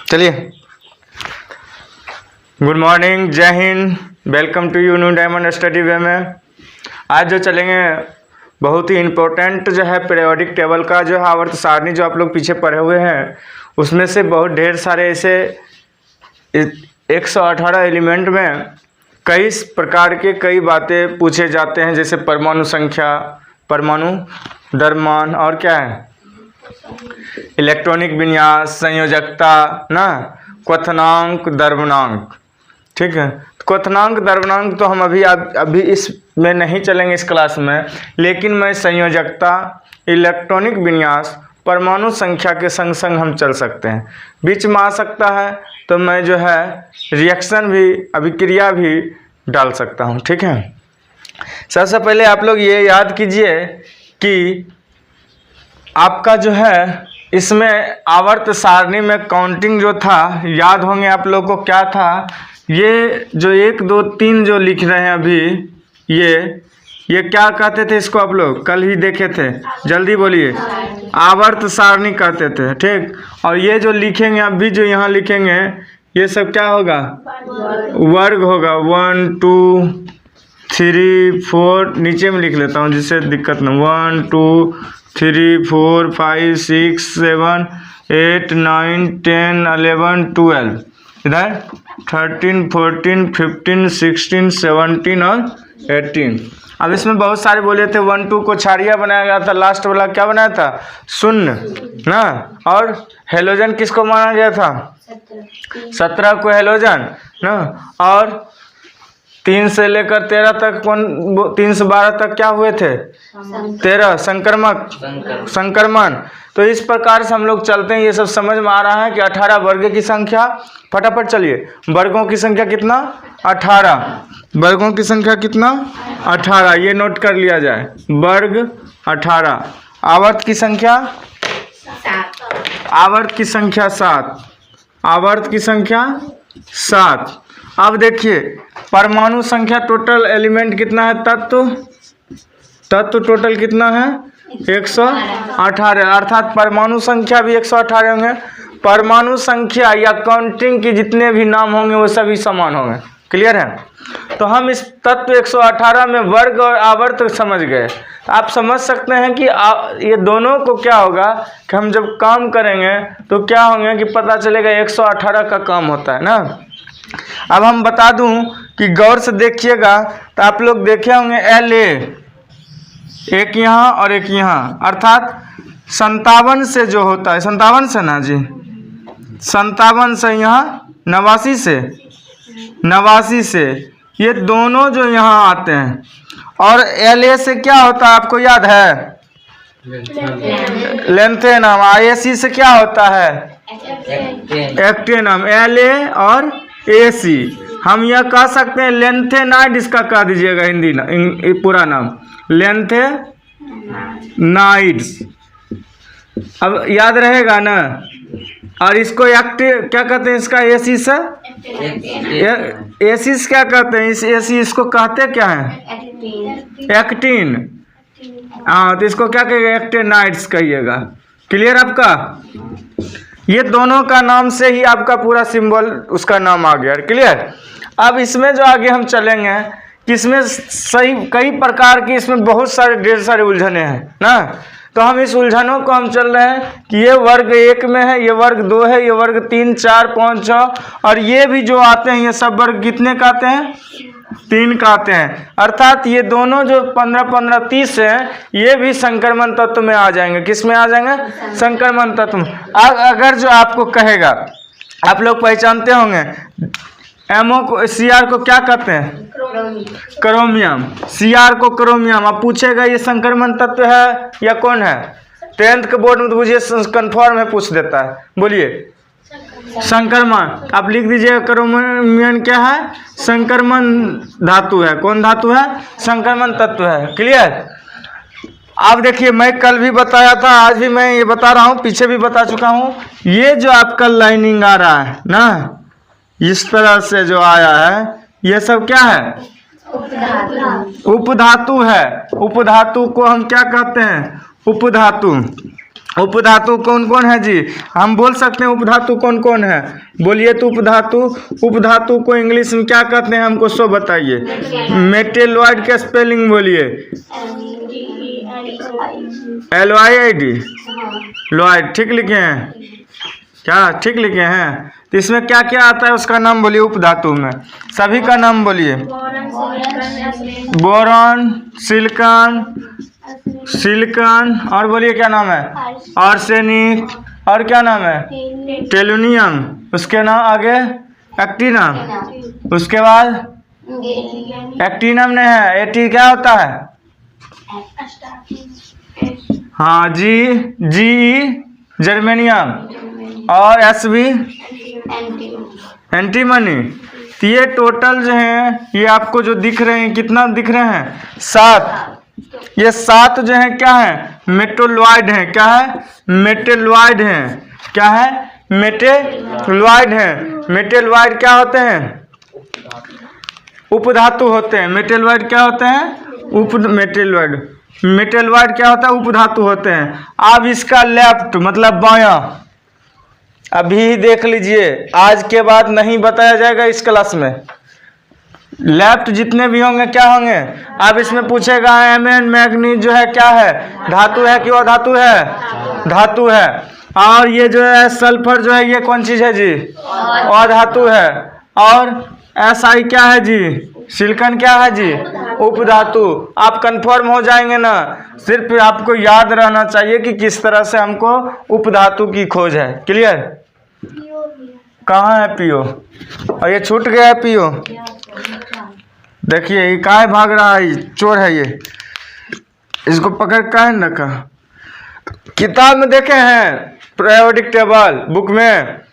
चलिए, good morning, जय हिंद, welcome to New Diamond Study Way में। आज जो चलेंगे बहुत ही इम्पोर्टेंट जो है पीरियोडिक टेबल का जो है आवर्त सारणी जो आप लोग पीछे पढ़े हुए हैं, उसमें से बहुत ढेर सारे ऐसे 118 एलिमेंट में कई प्रकार के कई बातें पूछे जाते हैं, जैसे परमाणु संख्या, परमाणु द्रव्यमान और क्या है इलेक्ट्रॉनिक विन्यास, संयोजकता ना, क्वथनांक, द्रव्यमानांक। ठीक है, क्वथनांक द्रव्यमानांक तो हम अभी इसमें नहीं चलेंगे इस क्लास में, लेकिन मैं संयोजकता, इलेक्ट्रॉनिक विन्यास, परमाणु संख्या के संग संग हम चल सकते हैं। बीच में आ सकता है तो मैं जो है रिएक्शन भी, अभिक्रिया भी डाल सकता हूँ। ठीक है, सबसे पहले आप लोग ये याद कीजिए कि आपका जो है इसमें आवर्त सारणी में काउंटिंग जो था, याद होंगे आप लोग को क्या था, ये जो 1 2 3 जो लिख रहे हैं अभी, ये क्या कहते थे इसको, आप लोग कल ही देखे थे, जल्दी बोलिए, आवर्त सारणी कहते थे। ठीक, और ये जो लिखेंगे अभी, जो यहाँ लिखेंगे, ये सब क्या होगा, वर्ग होगा। 1 2 3 4, नीचे में लिख लेता हूँ जिससे दिक्कत न। 1 2 3 4 5 6 7 8 9 10 11 12, इधर 13 14 15 16 17 और 18। अब इसमें बहुत सारे बोले थे, 1 2 को छाड़िया बनाया गया था, लास्ट वाला क्या बनाया था, शून्य ना। और हेलोजन किसको माना गया था, 17 को हेलोजन ना। और 3 से लेकर 13 तक, 3 से 12 तक क्या हुए थे, 13 संक्रमण। तो इस प्रकार से हम लोग चलते हैं। ये सब समझ में आ रहा है कि 18 वर्ग की संख्या, फटाफट चलिए, वर्गों की संख्या कितना, 18, वर्गों की संख्या कितना, 18, ये नोट कर लिया जाए, वर्ग 18। आवर्त की संख्या, आवर्त की संख्या 7, आवर्त की संख्या 7। अब देखिए परमाणु संख्या, टोटल एलिमेंट कितना है, तत्व टोटल कितना है, 118, अर्थात परमाणु संख्या भी 118 होंगे। परमाणु संख्या या काउंटिंग के जितने भी नाम होंगे वो सभी समान होंगे। क्लियर है? तो हम इस तत्व 118 में वर्ग और आवर्त समझ गए। तो आप समझ सकते हैं कि ये दोनों को क्या होगा कि हम जब काम करेंगे तो क्या होंगे कि पता चलेगा 118 का काम होता है ना। अब हम बता दूं कि गौर से देखिएगा तो आप लोग देखे होंगे LA, एक यहाँ और एक यहाँ, अर्थात 57 से जो होता है, 57 से ना जी, 57 से यहाँ 89 से ये दोनों जो यहाँ आते हैं। और LA से क्या होता है आपको याद है, लेंथेनम। IAC से क्या होता है, एक्टेनम। LA और AC हम यह कह सकते हैं लेंथेनाइड, इसका कह दीजिएगा हिंदी पूरा नाम, लेंथेनाइड्स। अब याद रहेगा ना। और इसको क्या कहते हैं, इसका AC से, AC से क्या कहते हैं, इस AC इसको कहते क्या है, एक्टिन। हाँ, तो इसको क्या कहिएगा, एक्टेनाइड्स कहिएगा। क्लियर आपका? ये दोनों का नाम से ही आपका पूरा सिंबल उसका नाम आ गया। क्लियर? अब इसमें जो आगे हम चलेंगे कि इसमें सही कई प्रकार की, इसमें बहुत सारे ढेर सारे उलझने हैं ना। तो हम इस उलझनों को हम चल रहे हैं कि ये वर्ग 1 में है, ये वर्ग 2 है, ये वर्ग 3 4 5 6, और ये भी जो आते हैं ये सब वर्ग कितने का आते हैं, 3 का आते हैं। अर्थात ये दोनों जो 15 15 30 हैं, ये भी संक्रमण तत्व में आ जाएंगे। किस में आ जाएंगे, संक्रमण तत्व में। अगर जो आपको कहेगा, आप लोग पहचानते होंगे MO को, CR को क्या कहते हैं, क्रोमियम। CR को क्रोमियम। अब पूछेगा ये संक्रमण तत्व है या कौन है, 10th के बोर्ड में तो मुझे कन्फर्म है पूछ देता है, बोलिए संक्रमण। आप लिख दीजिए क्रोमियम क्या है, संक्रमण धातु है। कौन धातु है, संक्रमण तत्व है। क्लियर? अब देखिए मैं कल भी बताया था, आज भी मैं ये बता रहा हूँ, पीछे भी बता चुका हूँ। ये जो आपका लाइनिंग आ रहा है ना, इस तरह से जो आया है, ये सब क्या है, उपधातु है। उपधातु को हम क्या कहते हैं, उपधातु। उपधातु कौन कौन है जी? हम बोल सकते हैं उपधातु कौन कौन है? बोलिए तो उपधातु। उपधातु को इंग्लिश में क्या कहते हैं हमको सो बताइए। मेटेलॉइड का स्पेलिंग बोलिए। LYID लॉइड, ठीक लिखे हैं क्या? ठीक लिखे हैं। तो इसमें क्या क्या आता है उसका नाम बोलिए। उपधातु में सभी का नाम बोलिए। बोरॉन, सिलिकॉन और बोलिए क्या नाम है? आर्सेनिक, और क्या नाम है? टेलुनियम। उसके नाम आगे एक्टिनम, उसके बाद एक्टिनम नहीं है, एटी क्या होता है? हाँ जी जर्मेनियम, और SB एंटीमनी। तो ये टोटल जो है ये आपको जो दिख रहे हैं, कितना दिख रहे हैं? 7। ये 7 जो है क्या है? मेटेलॉइड है। क्या है? मेटेलॉइड है। क्या है? मेटेलॉइड है। मेटेलॉइड क्या होते हैं? उपधातु होते हैं। मेटेलॉइड क्या होते हैं? मेटेलॉइड क्या होता है? उपधातु होते हैं। अब इसका लेफ्ट मतलब बायां अभी देख लीजिए, आज के बाद नहीं बताया जाएगा इस क्लास में। लेफ्ट जितने भी होंगे क्या होंगे? अब इसमें पूछेगा Mn मैग्नीज जो है क्या है? धातु है कि अधातु है? धातु है। और ये जो है सल्फर जो है ये कौन चीज है जी? अधातु है। और SI क्या है जी? सिलिकॉन क्या है जी? उपधातु। आप कंफर्म हो जाएंगे ना। सिर्फ आपको याद रहना चाहिए कि किस तरह से हमको उपधातु की खोज है। क्लियर? कहाँ है पीओ? और ये छूट गया है पीओ। देखिए ये काहे भाग रहा है? चोर है ये। इसको पकड़ काहे न रखा? किताब में देखे हैं पीरियोडिक टेबल बुक में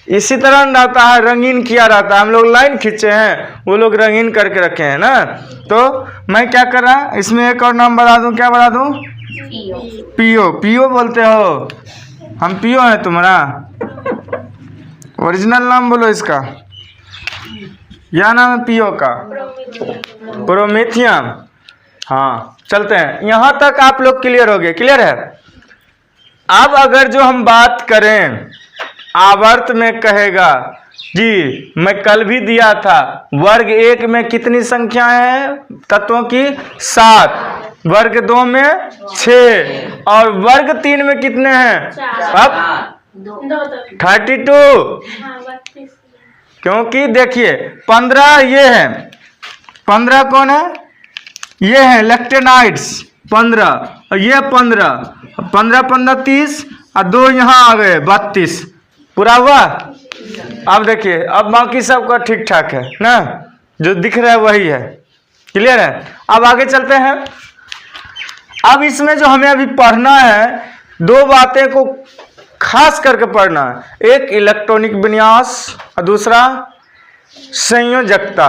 इसी तरह रहता है, रंगीन किया रहता है। हम लोग लाइन खींचे हैं, वो लोग रंगीन करके रखे हैं ना। तो मैं क्या कर रहा, इसमें एक और नाम बता दूं। क्या बता दूं? पीओ बोलते हो। हम पीओ है तुम्हारा? ओरिजिनल नाम बोलो इसका। क्या नाम है पीओ का? प्रोमेथियम। हाँ चलते हैं, यहाँ तक आप लोग क्लियर हो गए। क्लियर है? अब अगर जो हम बात करें आवर्त में कहेगा जी, मैं कल भी दिया था, वर्ग 1 में कितनी संख्या है तत्वों की? 7। वर्ग 2 में 6 और वर्ग 3 में कितने हैं? अब 32। क्योंकि देखिए 15 ये है, 15 कौन है? ये है लैक्टेनाइड्स 15, और ये 15 30 और 2 यहाँ आ गए 32। पूरा हुआ? अब देखिए, अब बाकी सबका ठीक ठाक है ना, जो दिख रहा है वही है। क्लियर है? अब आगे चलते हैं। अब इसमें जो हमें अभी पढ़ना है, 2 बातें को खास करके पढ़ना है। एक इलेक्ट्रॉनिक विन्यास और दूसरा संयोजकता।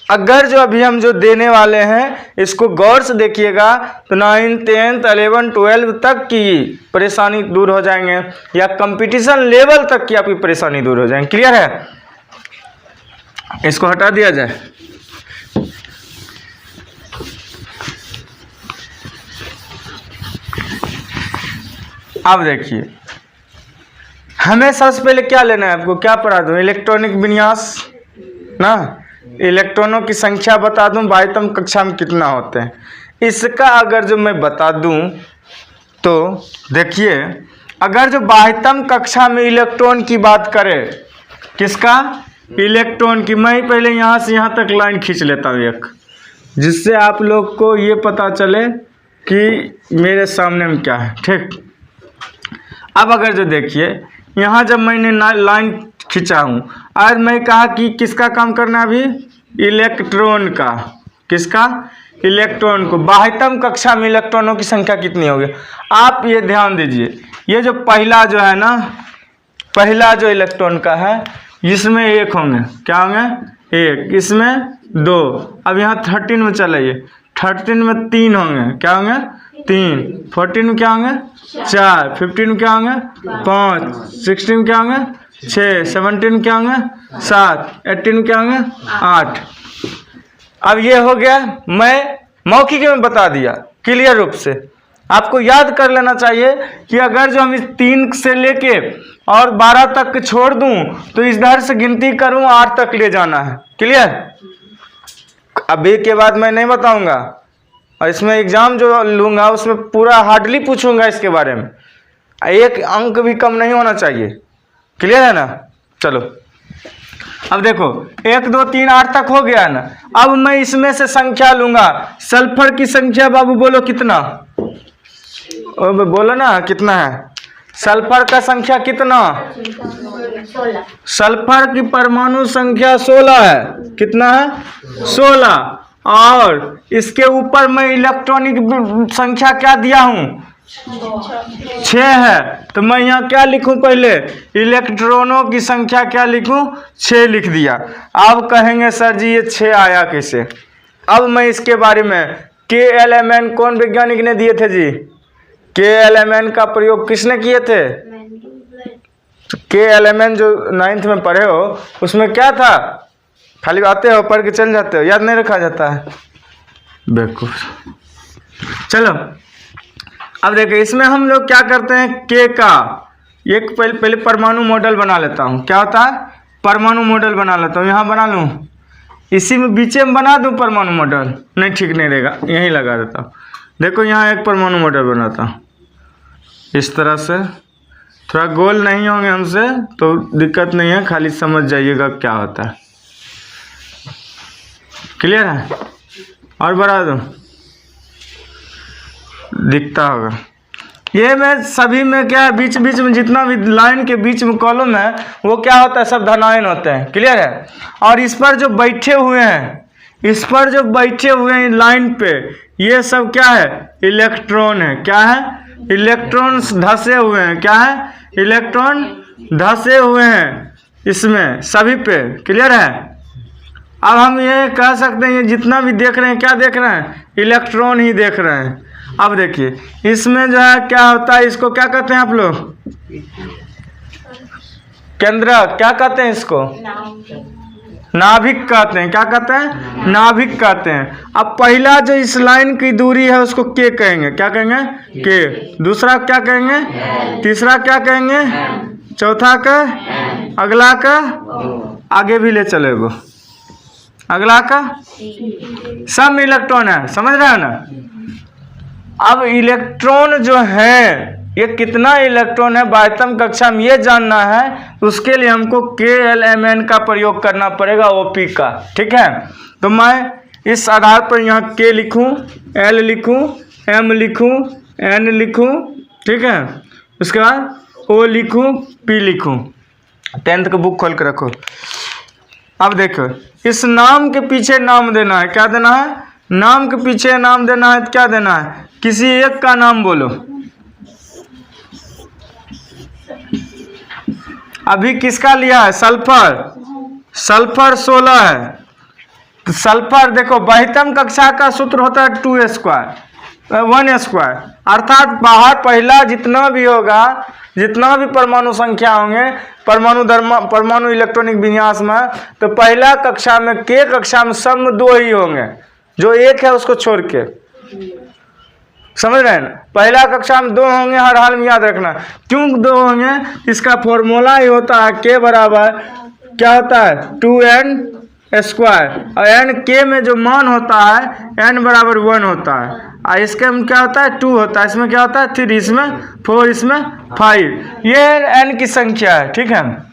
अगर जो अभी हम जो देने वाले हैं इसको गौर से देखिएगा तो 9th 10th 11th 12th तक की परेशानी दूर हो जाएंगे, या कंपटीशन लेवल तक की आपकी परेशानी दूर हो जाएंगे। क्लियर है? इसको हटा दिया जाए। अब देखिए, हमें सबसे पहले क्या लेना है, आपको क्या पढ़ा दूं? इलेक्ट्रॉनिक विन्यास ना, इलेक्ट्रॉनों की संख्या बता दूं, बाह्यतम कक्षा में कितना होते हैं। इसका अगर जो मैं बता दूं तो देखिए, अगर जो बाह्यतम कक्षा में इलेक्ट्रॉन की बात करें, किसका? इलेक्ट्रॉन की। मैं पहले यहाँ से यहाँ तक लाइन खींच लेता हूँ एक, जिससे आप लोग को ये पता चले कि मेरे सामने में क्या है। ठीक? अब अगर जो देखिए, यहाँ जब मैंने लाइन खींचा हूँ, आज मैं कहा कि किसका काम करना है अभी? इलेक्ट्रॉन का। किसका? इलेक्ट्रॉन को। बाह्यतम कक्षा में इलेक्ट्रॉनों की संख्या कितनी होगी? आप ये ध्यान दीजिए, ये जो पहला जो है ना, पहला जो इलेक्ट्रॉन का है, इसमें 1 होंगे। क्या होंगे? 1। इसमें 2। अब यहाँ 13 में चलाइए, 13 में 3 होंगे। क्या होंगे? 3। 14 में क्या होंगे? 4। 15 में क्या होंगे? 5। 16 में क्या होंगे? 6। 17 में क्या होंगे? 7। 18 में क्या होंगे? 8। अब ये हो गया, मैं मौखिक में बता दिया क्लियर रूप से। आपको याद कर लेना चाहिए कि अगर जो हम इस 3 से लेके और 12 तक छोड़ दूं तो इधर से गिनती करूं 8 तक ले जाना है। क्लियर? अभी के बाद मैं नहीं बताऊंगा, और इसमें एग्जाम जो लूंगा उसमें पूरा हार्डली पूछूंगा इसके बारे में, 1 अंक भी कम नहीं होना चाहिए। क्लियर है ना? चलो अब देखो 1 2 3 8 तक हो गया ना। अब मैं इसमें से संख्या लूंगा। सल्फर की संख्या बाबू बोलो कितना? बोलो ना कितना है? सल्फर का संख्या कितना? 16। सल्फर की परमाणु संख्या 16 है। कितना है? 16। और इसके ऊपर मैं इलेक्ट्रॉनिक संख्या क्या दिया हूं? 6 है। तो मैं यहाँ क्या लिखूं? पहले इलेक्ट्रॉनों की संख्या क्या लिखूं? 6 लिख दिया। अब कहेंगे सर जी ये 6 आया कैसे? अब मैं इसके बारे में KLMN कौन वैज्ञानिक ने दिए थे जी? KLMN का प्रयोग किसने किए थे? KLMN जो 9th में पढ़े हो उसमें क्या था? खाली आते हो पढ़ के चल जाते हो, याद नहीं रखा जाता है, बेवकूफ। चलो अब देखिए इसमें हम लोग क्या करते हैं, K का एक पहले परमाणु मॉडल बना लेता हूँ। क्या होता है? परमाणु मॉडल बना लेता हूँ। यहाँ बना लूँ, इसी में बीचे में बना दूँ परमाणु मॉडल? नहीं, ठीक नहीं रहेगा, यहीं लगा देता हूँ। देखो यहाँ एक परमाणु मॉडल बनाता हूँ इस तरह से। थोड़ा गोल नहीं होंगे हमसे तो दिक्कत नहीं है, खाली समझ जाइएगा क्या होता है। क्लियर है? और बढ़ा दूँ, दिखता होगा। ये में सभी में क्या है, बीच बीच में जितना भी लाइन के बीच में कॉलम है वो क्या होता है? सब धनायन होते हैं। क्लियर है? और इस पर जो बैठे हुए हैं, इस पर जो बैठे हुए हैं लाइन पे, ये सब क्या है? इलेक्ट्रॉन है। क्या है? इलेक्ट्रॉन धंसे हुए हैं। क्या है? इलेक्ट्रॉन धंसे हुए हैं इसमें सभी पे। क्लियर है? अब हम ये कह सकते हैं ये जितना भी देख रहे हैं क्या देख रहे हैं? इलेक्ट्रॉन ही देख रहे हैं। अब देखिए इसमें जो है क्या होता है, इसको क्या कहते हैं आप लोग? केंद्र। क्या कहते हैं इसको? नाभिक कहते हैं। क्या कहते हैं? नाभिक कहते हैं। अब पहला जो इस लाइन की दूरी है उसको K कहेंगे। क्या कहेंगे? K। दूसरा क्या कहेंगे? तीसरा क्या कहेंगे? चौथा का? अगला का? आगे भी ले चलेगो। अगला का? सब में इलेक्ट्रॉन है। समझ रहे हैं ना? अब इलेक्ट्रॉन जो है ये कितना इलेक्ट्रॉन है बाह्यतम कक्षा में ये जानना है, उसके लिए हमको KLMN का प्रयोग करना पड़ेगा, OP का। ठीक है? तो मैं इस आधार पर यहाँ K लिखूँ, L लिखूँ, M लिखूँ, N लिखूँ। ठीक है? उसके बाद O लिखूँ, P लिखूँ। 10th का बुक खोल कर रखो। अब देखो इस नाम के पीछे नाम देना है। क्या देना है? नाम के पीछे नाम देना है। तो क्या देना है? किसी एक का नाम बोलो। अभी किसका लिया है? सल्फर। सल्फर 16 है। तो सल्फर देखो बाह्यतम कक्षा का सूत्र होता है 2 स्क्वायर 1 स्क्वायर, अर्थात बाहर पहला जितना भी होगा, जितना भी परमाणु संख्या होंगे परमाणु इलेक्ट्रॉनिक विन्यास में, तो पहला कक्षा में K कक्षा में सब में 2 ही होंगे, जो एक है उसको छोड़ के। समझ रहे हैं ना? पहला कक्षा में 2 होंगे, हर हाल में याद रखना। क्यों 2 होंगे? इसका फॉर्मूला ही होता है K बराबर क्या होता है? 2n स्क्वायर, और n K में जो मान होता है n बराबर 1 होता है, और इसके में क्या होता है? 2 होता है। इसमें क्या होता है? 3, इसमें 4, इसमें 5। ये n की संख्या है। ठीक है?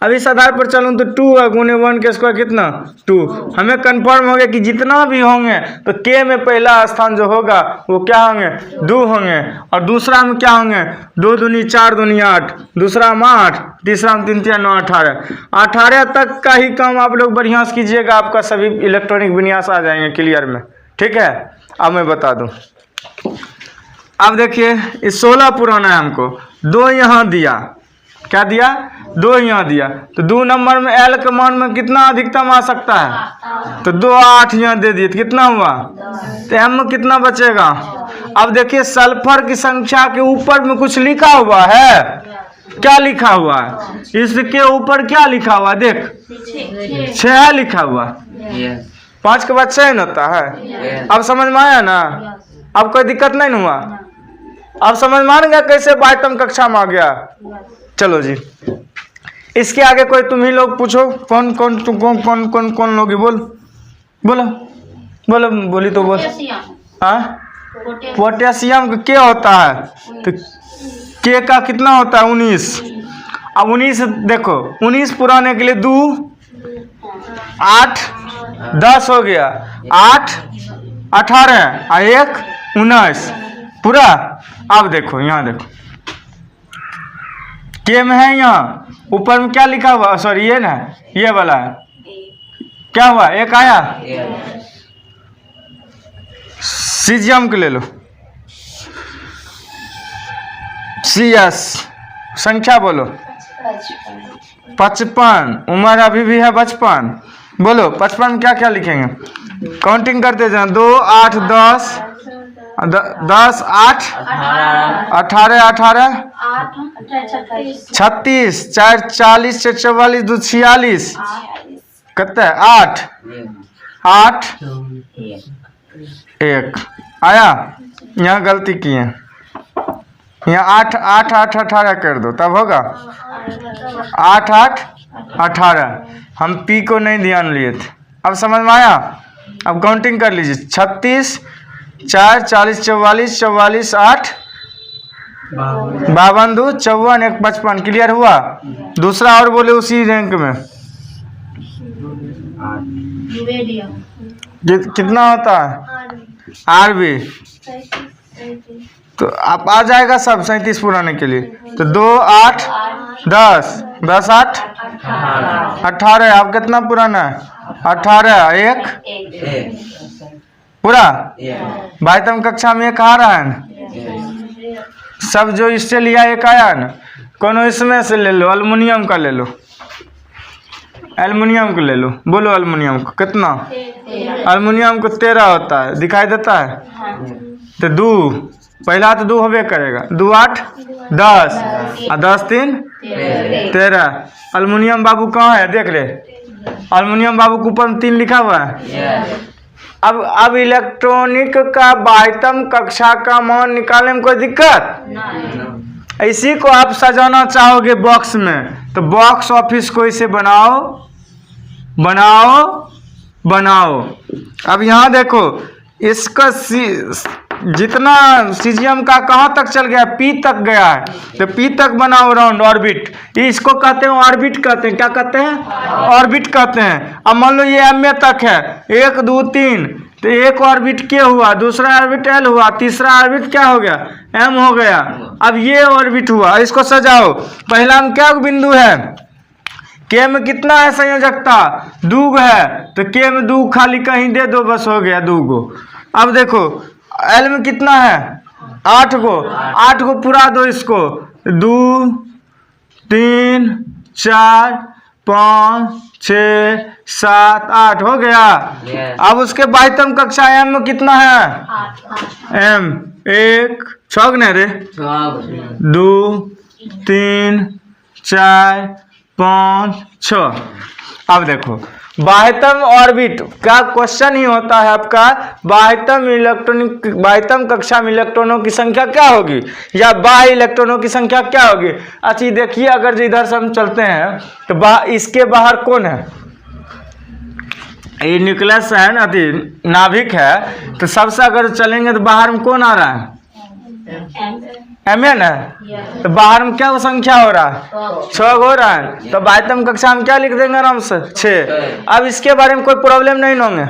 अब इस आधार पर चलूँ तो 2 गुने 1 के स्क्वायर कितना? 2। हमें कंफर्म हो गया कि जितना भी होंगे तो K में पहला स्थान जो होगा वो क्या होंगे? 2 होंगे। और दूसरा में क्या होंगे? 2 दूनी 4 दूनी 8, दूसरा में 8, तीसरा में 3 3 9 18। 18 तक का ही काम आप लोग बढ़िया से कीजिएगा, आपका सभी इलेक्ट्रॉनिक विन्यास आ जाएंगे क्लियर में। ठीक है? अब मैं बता दूँ। अब देखिए इस 16 पुराना है, हमको 2 यहाँ दिया। क्या दिया? 2 यहाँ दिया। तो 2 नंबर में L के मान में कितना अधिकतम आ सकता है? तो 2 8 यहाँ दे दिए तो कितना हुआ? तो M में कितना बचेगा? अब देखिए सल्फर की संख्या के ऊपर में कुछ लिखा हुआ है। क्या लिखा हुआ है? इसके ऊपर क्या लिखा हुआ? देख 6 लिखा हुआ। 5 के बाद 6 होता है। अब समझ में आया ना? अब कोई दिक्कत नहीं हुआ? अब समझ मान गया कैसे बाह्यतम कक्षा में आ गया? चलो जी, इसके आगे कोई तुम ही लोग पूछो। कौन कौन तुम कौन लोग बोल बोलो बोलो, बोली तो बोल। हाँ, पोटेशियम का क्या होता है? तो के का कितना होता है? 19। अब 19 देखो, 19 पुराने के लिए 2 8 10 हो गया, 8 18 और 1 19 पूरा। अब देखो यहाँ देखो, के में है, यहाँ ऊपर में क्या लिखा हुआ? सॉरी ये ना, ये वाला है, क्या हुआ? एक आया। सीजियम के ले लो, CS संख्या बोलो। 55, उम्र अभी भी है 55। बोलो 55 में क्या क्या लिखेंगे? काउंटिंग करते जाए, 2 8 10 10 8 18 18 36 4 40 4 44 2 46 कितना है? 8 8 1 आया। यहाँ गलती किए, यहाँ 8 8 8 18 कर दो, तब होगा 8 8 18। हम पी को नहीं ध्यान लिए थे। अब समझ में आया? अब काउंटिंग कर लीजिए, 36 4 40 44 44 8 52 2 54 1 55। क्लियर हुआ? दूसरा और बोले उसी रैंक में कितना होता है? RB तो आप आ जाएगा सब 37 पुराने के लिए। तो 2 8 10 10 8 18। आप कितना पुराना है? 18 1 पूरा। बाह्यतम कक्षा में एक आ रहा है ना, सब जो इससे लिया एक आया ना, कोनो इसमें से ले लो, एल्युमिनियम का ले लो, एल्युमिनियम को ले लो। बोलो एल्युमिनियम को कितना? एल्युमिनियम को 13 होता है, दिखाई देता है? तो 2 पहला तो 2 होबे करेगा, 2 8 10 और 10 3 13। एल्युमिनियम बाबू कहाँ है? देख ले, एल्युमिनियम बाबू के ऊपर में 3 लिखा हुआ है। अब इलेक्ट्रॉनिक का बाह्यतम कक्षा का मान निकालने में कोई दिक्कत? इसी को आप सजाना चाहोगे बॉक्स में, तो बॉक्स ऑफिस को इसे बनाओ बनाओ बनाओ। अब यहाँ देखो, इसका जितना सीजियम का कहाँ तक चल गया? P तक गया है, तो P तक बनाओ राउंड ऑर्बिट। इसको कहते हैं ऑर्बिट, कहते हैं क्या कहते हैं? ऑर्बिट कहते हैं। अब मान लो ये M तक है, 1 2 3, तो एक ऑर्बिट K हुआ, दूसरा ऑर्बिट L हुआ, तीसरा ऑर्बिट क्या हो गया? M हो गया। अब ये ऑर्बिट हुआ, इसको सजाओ। पहला में क्या बिंदु है? K में कितना है संयोजकता? 2 है, तो K में 2 खाली कहीं दे दो, बस हो गया 2 गो। अब देखो L में कितना है? 8 गो, 8 गो पूरा दो इसको, 2 3 4 5 6 7 8 हो गया। अब उसके बाह्यतम कक्षा M में कितना है? M 1 6 ने रे, 2 3 4 5 6। अब देखो बाह्यतम ऑर्बिट का क्वेश्चन ही होता है आपका, बाह्यतम कक्षा में इलेक्ट्रॉनों की संख्या क्या होगी, या बाह्य इलेक्ट्रॉनों की संख्या क्या होगी। अच्छा देखिए, अगर इधर से हम चलते हैं तो इसके बाहर कौन है? ये न्यूक्लियस है ना, नाभिक है, तो सबसे अगर चलेंगे तो बाहर में कौन आ रहा है? Mn है। तो बाहर में क्या संख्या हो रहा है? 6 हो रहा है। तो बाह्यतम कक्षा में क्या लिख देंगे आराम से? 6। अब इसके बारे में कोई प्रॉब्लम नहीं होंगे।